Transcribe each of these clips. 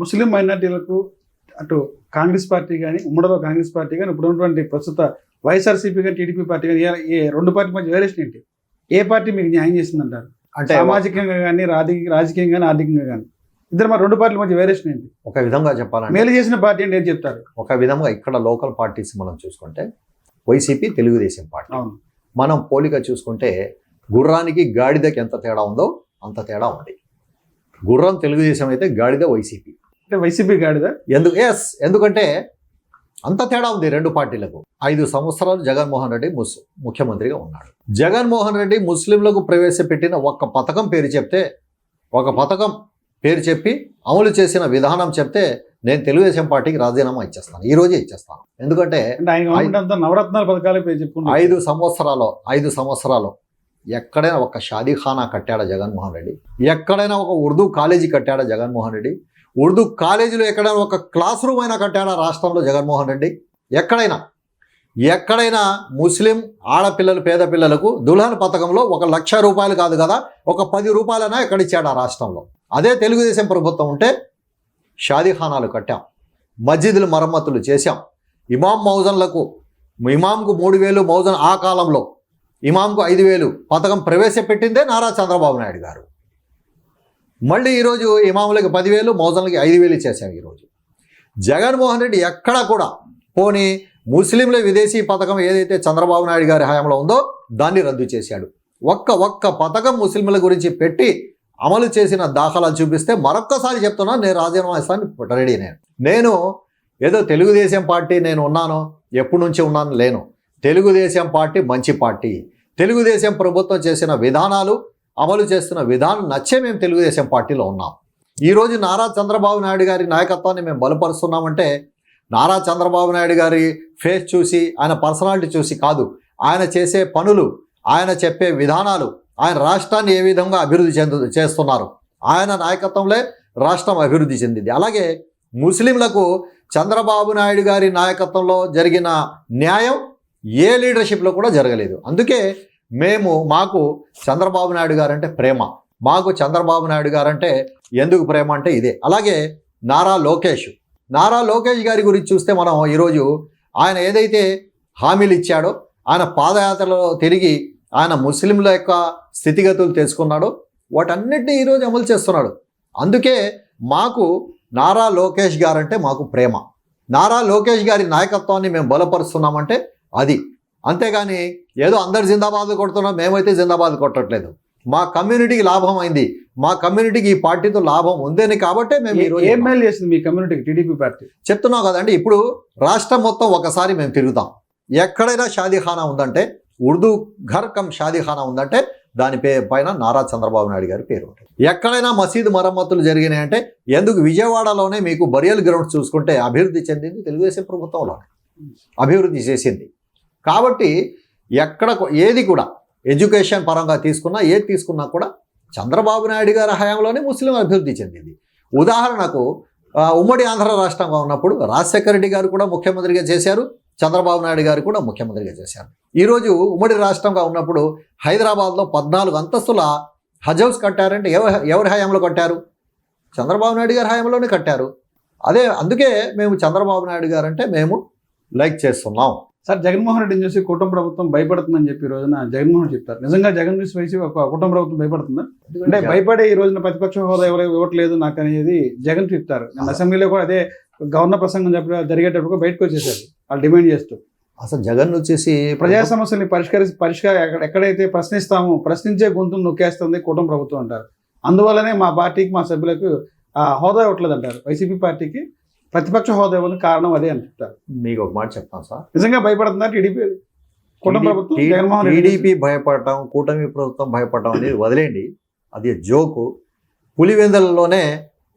ముస్లిం మైనార్టీలకు అటు కాంగ్రెస్ పార్టీ కానీ ఉమ్మడిలో కాంగ్రెస్ పార్టీ కానీ ఇప్పుడు ఉన్నటువంటి ప్రస్తుత వైఎస్ఆర్సీపీ కానీ టీడీపీ పార్టీ కానీ ఏ రెండు పార్టీ మధ్య వేరియేషన్ ఏంటి? ఏ పార్టీ మీకు న్యాయం చేస్తుందంటారు? అంటే సామాజికంగా కానీ రాజకీయంగా కానీ ఆర్థికంగా కానీ ఇద్దరు మరి రెండు పార్టీల మధ్య వేరియేషన్ ఏంటి? ఒక విధంగా చెప్పాలంటే మేలు చేసిన పార్టీ అంటే ఏం చెప్తారు? ఒక విధంగా ఇక్కడ లోకల్ పార్టీస్ మనం చూసుకుంటే వైసీపీ, తెలుగుదేశం పార్టీ. అవును, మనం పోలిక చూసుకుంటే గుర్రానికి గాడిదకి ఎంత తేడా ఉందో అంత తేడా ఉంది. గుర్రం తెలుగుదేశం అయితే గాడిద వైసీపీ. అంటే వైసీపీ గాడిద ఎందుకంటే అంత తేడా ఉంది రెండు పార్టీలకు. 5 సంవత్సరాలు జగన్మోహన్ రెడ్డి ముఖ్యమంత్రిగా ఉన్నాడు. జగన్మోహన్ రెడ్డి ముస్లింలకు ప్రవేశపెట్టిన ఒక్క పథకం పేరు చెప్తే, ఒక పథకం పేరు చెప్పి అమలు చేసిన విధానం చెప్తే నేను తెలుగుదేశం పార్టీకి రాజీనామా ఇచ్చేస్తాను, ఈ రోజే ఇచ్చేస్తాను. ఎందుకంటే నవరత్నాల పథకాలు 5 సంవత్సరాలు ఎక్కడైనా ఒక షాదీఖానా కట్టాడా జగన్మోహన్ రెడ్డి? ఎక్కడైనా ఒక ఉర్దూ కాలేజీ కట్టాడా జగన్మోహన్ రెడ్డి? ఉర్దూ కాలేజీలో ఎక్కడైనా ఒక క్లాస్ రూమ్ అయినా కట్టాడా రాష్ట్రంలో జగన్మోహన్ రెడ్డి? ఎక్కడైనా ముస్లిం ఆడపిల్లలు, పేద పిల్లలకు దుల్హన్ పథకంలో 1 లక్ష రూపాయలు కాదు కదా, ఒక 10 రూపాయలైనా ఎక్కడిచ్చాడు ఆ రాష్ట్రంలో? అదే తెలుగుదేశం ప్రభుత్వం ఉంటే షాదీఖానాలు కట్టాం, మస్జిదులు మరమ్మతులు చేశాం, ఇమాంకు 3,000 మౌజన్, ఆ కాలంలో ఇమాంకు 5,000 పథకం ప్రవేశపెట్టిందే నారా చంద్రబాబు నాయుడు గారు. మళ్ళీ ఈరోజు ఇమాములకి 10,000, మౌజన్లకి 5,000 చేశాం. ఈరోజు జగన్మోహన్ రెడ్డి ఎక్కడా కూడా పోనీ ముస్లింల విదేశీ పథకం ఏదైతే చంద్రబాబు నాయుడు గారి హయాంలో ఉందో దాన్ని రద్దు చేశాడు. ఒక్క పథకం ముస్లింల గురించి పెట్టి అమలు చేసిన దాఖలాలు చూపిస్తే మరొక్కసారి చెప్తున్నా, నేను రాజీనామా ఇస్తాను రెడీ. నేను ఏదో తెలుగుదేశం పార్టీ నేను ఉన్నాను, ఎప్పటి నుంచి ఉన్నాను లేను. తెలుగుదేశం పార్టీ మంచి పార్టీ. తెలుగుదేశం ప్రభుత్వం చేసిన విధానాలు, అమలు చేస్తున్న విధానం నచ్చే మేము తెలుగుదేశం పార్టీలో ఉన్నాం. ఈరోజు నారా చంద్రబాబు నాయుడు గారి నాయకత్వాన్ని మేము బలపరుస్తున్నామంటే నారా చంద్రబాబు నాయుడు గారి ఫేస్ చూసి, ఆయన పర్సనాలిటీ చూసి కాదు, ఆయన చేసే పనులు, ఆయన చెప్పే విధానాలు, ఆయన రాష్ట్రాన్ని ఏ విధంగా అభివృద్ధి చేస్తున్నారు, ఆయన నాయకత్వంలో రాష్ట్రం అభివృద్ధి చెందింది. అలాగే ముస్లింలకు చంద్రబాబు నాయుడు గారి నాయకత్వంలో జరిగిన న్యాయం ఏ లీడర్షిప్లో కూడా జరగలేదు. అందుకే మాకు చంద్రబాబు నాయుడు గారంటే ప్రేమ. మాకు చంద్రబాబు నాయుడు గారంటే ఎందుకు ప్రేమ అంటే ఇదే. అలాగే నారా లోకేష్ గారి గురించి చూస్తే మనం ఈరోజు ఆయన ఏదైతే హామీలు ఇచ్చాడో, ఆయన పాదయాత్రలో తిరిగి ఆయన ముస్లింల యొక్క స్థితిగతులు తెలుసుకున్నాడో వాటన్నిటినీ ఈరోజు అమలు చేస్తున్నాడు. అందుకే మాకు నారా లోకేష్ గారంటే మాకు ప్రేమ. నారా లోకేష్ గారి నాయకత్వాన్ని మేము బలపరుస్తున్నామంటే అది. అంతేగాని ఏదో అందరు జిందాబాద్ కొడుతున్నాం, మేమైతే జిందాబాద్ కొట్టట్లేదు. మా కమ్యూనిటీకి లాభం అయింది, మా కమ్యూనిటీకి ఈ పార్టీతో లాభం ఉందని కాబట్టే మేము ఈరోజు ఏం మేలు చేసింది మీ కమ్యూనిటీకి టీడీపీ పార్టీ? చెప్తున్నాం కదండి. ఇప్పుడు రాష్ట్రం మొత్తం ఒకసారి మేము తిరుగుతాం. ఎక్కడైనా షాదీఖానా ఉందంటే, ఉర్దూ ఘర్ కమ్ షాదీఖానా ఉందంటే దాని పైన నారా చంద్రబాబు నాయుడు గారి పేరు ఉంటుంది. ఎక్కడైనా మసీదు మరమ్మతులు జరిగినాయంటే, ఎందుకు విజయవాడలోనే మీకు బరియల్ గ్రౌండ్స్ చూసుకుంటే అభివృద్ధి చెందింది తెలుగుదేశం ప్రభుత్వంలోనే అభివృద్ధి చేసింది. కాబట్టి ఎక్కడ ఏది కూడా ఎడ్యుకేషన్ పరంగా ఏది తీసుకున్నా కూడా చంద్రబాబు నాయుడు గారి హయాంలోనే ముస్లిం అభివృద్ధి చెందింది. ఉదాహరణకు ఉమ్మడి ఆంధ్ర రాష్ట్రంగా ఉన్నప్పుడు రాజశేఖర రెడ్డి గారు కూడా ముఖ్యమంత్రిగా చేశారు, చంద్రబాబు నాయుడు గారు కూడా ముఖ్యమంత్రిగా చేశారు. ఈరోజు ఉమ్మడి రాష్ట్రంగా ఉన్నప్పుడు హైదరాబాద్లో 14 అంతస్తుల హజ్ హౌస్ కట్టారంటే ఎవరి హయాంలో కట్టారు? చంద్రబాబు నాయుడు గారి హయాంలోనే కట్టారు. అందుకే మేము చంద్రబాబు నాయుడు గారు అంటే మేము లైక్ చేస్తున్నాం. సార్, జగన్మోహన్ రెడ్డిని చూసి కుటుంబ ప్రభుత్వం భయపడుతుందని చెప్పి ఈ రోజున జగన్మోహన్ చెప్తారు. నిజంగా జగన్ చూసి వయసు ఒక కుటుంబ ప్రభుత్వం భయపడుతుందా? అంటే భయపడే ఈ రోజున ప్రతిపక్ష హోదా ఎవరు ఇవ్వట్లేదు నాకు అనేది జగన్ చెప్తారు. నేను అసెంబ్లీలో కూడా అదే గవర్నర్ ప్రసంగం జరిగేటప్పుడు బయటకు వచ్చేసారు వాళ్ళు డిమాండ్ చేస్తూ. అసలు జగన్ వచ్చేసి ప్రజా సమస్యల్ని ఎక్కడైతే ప్రశ్నించే గొంతును నొక్కేస్తుంది కుటుంబ ప్రభుత్వం అంటారు. అందువల్లనే మా పార్టీకి, మా సభ్యులకు హోదా ఇవ్వట్లేదు అంటారు. వైసీపీ పార్టీకి ప్రతిపక్ష హోదా ఇవ్వడానికి కారణం అదే అని చెప్తారు. మీకు ఒక మాట చెప్తాను సార్, నిజంగా భయపడుతుందా టీడీపీ కుటుంబ ప్రభుత్వం? టీడీపీ భయపడటం, కూటమి ప్రభుత్వం భయపడటం అనేది వదిలేండి, అది జోకు. పులివెందులలోనే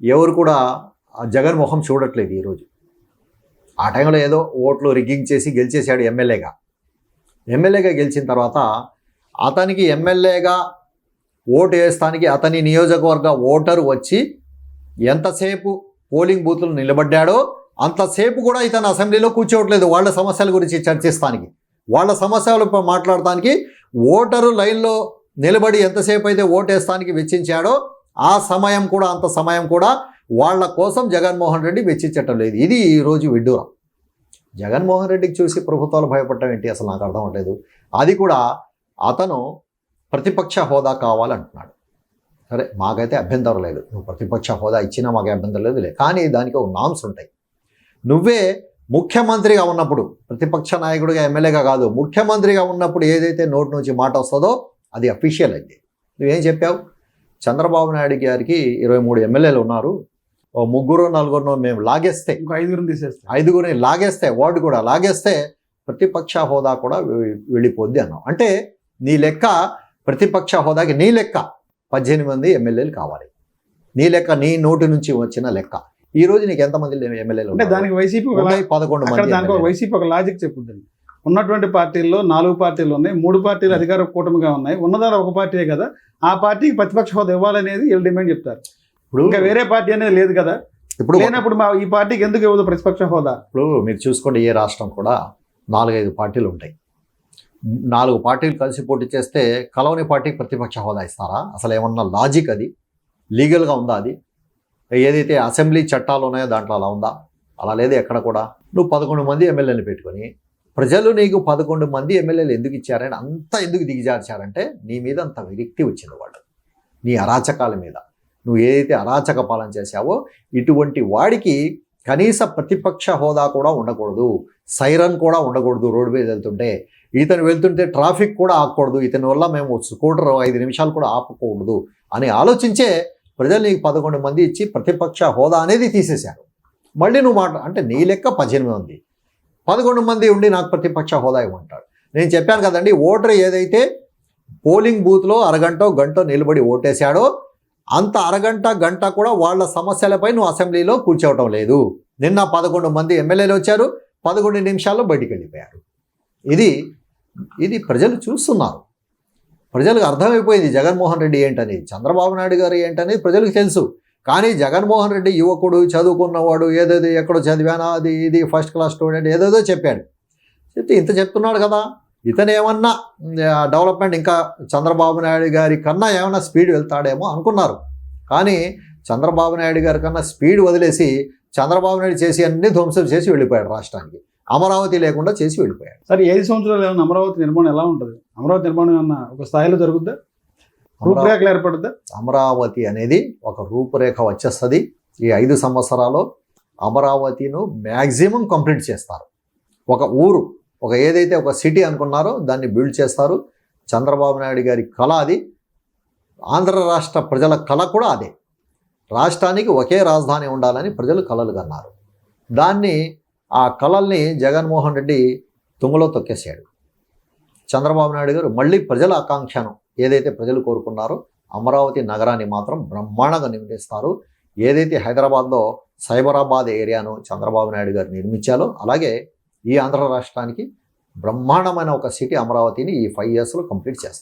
ఎవరు కూడా జగన్ మొహం చూడట్లేదు ఈరోజు. ఆ టైంలో ఏదో ఓట్లు రిగ్గింగ్ చేసి గెలిచేశాడు ఎమ్మెల్యేగా గెలిచిన తర్వాత అతనికి ఎమ్మెల్యేగా ఓటు వేస్తానికి అతని నియోజకవర్గ ఓటరు వచ్చి ఎంతసేపు పోలింగ్ బూత్లు నిలబడ్డాడో అంతసేపు కూడా ఇతను అసెంబ్లీలో కూర్చోవట్లేదు. వాళ్ళ సమస్యల గురించి చర్చిస్తానికి, వాళ్ళ సమస్యలు మాట్లాడటానికి ఓటరు లైన్లో నిలబడి ఎంతసేపు అయితే ఓటేస్తానికి వెచ్చించాడో అంత సమయం కూడా వాళ్ళ కోసం జగన్మోహన్ రెడ్డి వెచ్చించటం లేదు. ఇది ఈరోజు విడ్డూరం. జగన్మోహన్ రెడ్డికి చూసి ప్రభుత్వాలు భయపడటం ఏంటి అసలు నాకు అర్థం అవ్వట్లేదు. అది కూడా అతను ప్రతిపక్ష హోదా కావాలంటున్నాడు. సరే, మాకైతే అభ్యంతరం లేదు, నువ్వు ప్రతిపక్ష హోదా ఇచ్చినా మాకు అభ్యంతరం లేదు. కానీ దానికి ఒక నామ్స్ ఉంటాయి. నువ్వే ముఖ్యమంత్రిగా ఉన్నప్పుడు, ప్రతిపక్ష నాయకుడిగా ఎమ్మెల్యేగా కాదు, ముఖ్యమంత్రిగా ఉన్నప్పుడు ఏదైతే నోటి నుంచి మాట వస్తుందో అది అఫీషియల్ అయింది. నువ్వేం చెప్పావు? చంద్రబాబు నాయుడు గారికి 23 ఎమ్మెల్యేలు ఉన్నారు, ఓ 3-4 మేము లాగేస్తే, ఇంకో 5 తీసేస్తే, 5 లాగేస్తే, వార్డు కూడా లాగేస్తే ప్రతిపక్ష హోదా కూడా వెళ్ళిపోద్ది అన్నావు. అంటే నీ లెక్క ప్రతిపక్ష హోదాకి నీ లెక్క 18 ఎమ్మెల్యేలు కావాలి. నీ లెక్క, నీ నోటి నుంచి వచ్చిన లెక్క. ఈ రోజు నీకు ఎంతమంది ఎమ్మెల్యేలు? అంటే దానికి వైసీపీ 11 మంది. దానికి వైసీపీ ఒక లాజిక్ చెప్పుద్దండి. ఉన్నటువంటి పార్టీల్లో 4 పార్టీలు ఉన్నాయి, 3 పార్టీలు అధికార కూటమిగా ఉన్నాయి, ఉన్నదాని ఒక పార్టీయే కదా, ఆ పార్టీకి ప్రతిపక్ష హోదా ఇవ్వాలనేది వీళ్ళు డిమాండ్ చెప్తారు. ఇప్పుడు ఇంకా వేరే పార్టీ అనేది లేదు కదా, ఇప్పుడు లేనప్పుడు ఈ పార్టీకి ఎందుకు ఇవ్వదు ప్రతిపక్ష హోదా? ఇప్పుడు మీరు చూసుకోండి, ఏ రాష్ట్రం కూడా 4-5 పార్టీలు ఉంటాయి. 4 పార్టీలు కలిసి పోటీ చేస్తే కలవని పార్టీకి ప్రతిపక్ష హోదా ఇస్తారా? అసలు ఏమన్నా లాజిక్ అది? లీగల్గా ఉందా అది? ఏదైతే అసెంబ్లీ చట్టాలు ఉన్నాయో దాంట్లో అలా ఉందా? అలా లేదు ఎక్కడ కూడా. నువ్వు 11 మంది ఎమ్మెల్యేలు పెట్టుకొని ప్రజలు నీకు 11 మంది ఎమ్మెల్యేలు ఎందుకు ఇచ్చారని అంత ఎందుకు దిగజార్చారంటే నీ మీద అంత విరక్తి వచ్చింది వాళ్ళు, నీ అరాచకాల మీద. నువ్వు ఏదైతే అరాచక పాలన చేశావో ఇటువంటి వాడికి కనీస ప్రతిపక్ష హోదా కూడా ఉండకూడదు, సైరన్ కూడా ఉండకూడదు. రోడ్డు మీద వెళ్తుంటే, ఇతను వెళ్తుంటే ట్రాఫిక్ కూడా ఆపకూడదు, ఇతని వల్ల మేము స్కూటర్ 5 నిమిషాలు కూడా ఆపకూడదు అని ఆలోచించే ప్రజలు నీకు 11 మంది ఇచ్చి ప్రతిపక్ష హోదా అనేది తీసేశారు. మళ్ళీ నువ్వు అంటే నీ లెక్క 18 మంది, 11 మంది ఉండి నాకు ప్రతిపక్ష హోదా ఇవ్వమంటాడు. నేను చెప్పాను కదండి, ఓటర్ ఏదైతే పోలింగ్ బూత్లో అరగంట గంట నిలబడి ఓటేశాడో అంత అరగంట గంట కూడా వాళ్ళ సమస్యలపై నువ్వు అసెంబ్లీలో కూర్చోవటం లేదు. నిన్న 11 మంది ఎమ్మెల్యేలు వచ్చారు, 11 నిమిషాల్లో బయటికి వెళ్ళిపోయారు. ఇది ప్రజలు చూస్తున్నారు, ప్రజలకు అర్థమైపోయింది జగన్మోహన్ రెడ్డి ఏంటని, చంద్రబాబు నాయుడు గారు ఏంటని ప్రజలకు తెలుసు. కానీ జగన్మోహన్ రెడ్డి యువకుడు, చదువుకున్నవాడు, ఏదేదో ఎక్కడో చదివానా అది ఇది ఫస్ట్ క్లాస్ స్టూడెంట్ ఏదేదో చెప్పాడు. చెప్తే ఇంత చెప్తున్నాడు కదా, ఇతను ఏమన్నా డెవలప్మెంట్ ఇంకా చంద్రబాబు నాయుడు గారి కన్నా ఏమన్నా స్పీడ్ వెళ్తాడేమో అనుకున్నారు. కానీ చంద్రబాబు నాయుడు గారి కన్నా స్పీడ్ వదిలేసి చంద్రబాబు నాయుడు చేసి అన్ని ధ్వంసం చేసి వెళ్ళిపోయాడు రాష్ట్రానికి. అమరావతి లేకుండా చేసి వెళ్ళిపోయాడు. సరే, 5 సంవత్సరాలు ఏమన్నా అమరావతి నిర్మాణం ఎలా ఉంటుంది? అమరావతి నిర్మాణం ఏమన్నా ఒక స్థాయిలో జరుగుద్దా? రూపురేఖలు ఏర్పడుద్దా? అమరావతి అనేది ఒక రూపురేఖ వచ్చేస్తుంది. ఈ 5 సంవత్సరాలు అమరావతిను మ్యాక్సిమం కంప్లీట్ చేస్తారు. ఒక ఊరు, ఒక ఏదైతే ఒక సిటీ అనుకున్నారో దాన్ని బిల్డ్ చేస్తారు. చంద్రబాబు నాయుడు గారి కళ అది, ఆంధ్ర రాష్ట్ర ప్రజల కళ కూడా అదే. రాష్ట్రానికి ఒకే రాజధాని ఉండాలని ప్రజలు కలలు కన్నారు. ఆ కళల్ని జగన్మోహన్ రెడ్డి తుంగలో తొక్కేశాడు. చంద్రబాబు నాయుడు గారు మళ్ళీ ప్రజల ఆకాంక్షను ఏదైతే ప్రజలు కోరుకున్నారో అమరావతి నగరాన్ని మాత్రం బ్రహ్మాండంగా నిర్మిస్తారు. ఏదైతే హైదరాబాద్లో సైబరాబాద్ ఏరియాను చంద్రబాబు నాయుడు గారు నిర్మించాలో అలాగే ఈ ఆంధ్ర రాష్ట్రానికి బ్రహ్మాండమైన ఒక సిటీ అమరావతిని ఈ 5 yearsలో కంప్లీట్ చేస్తారు.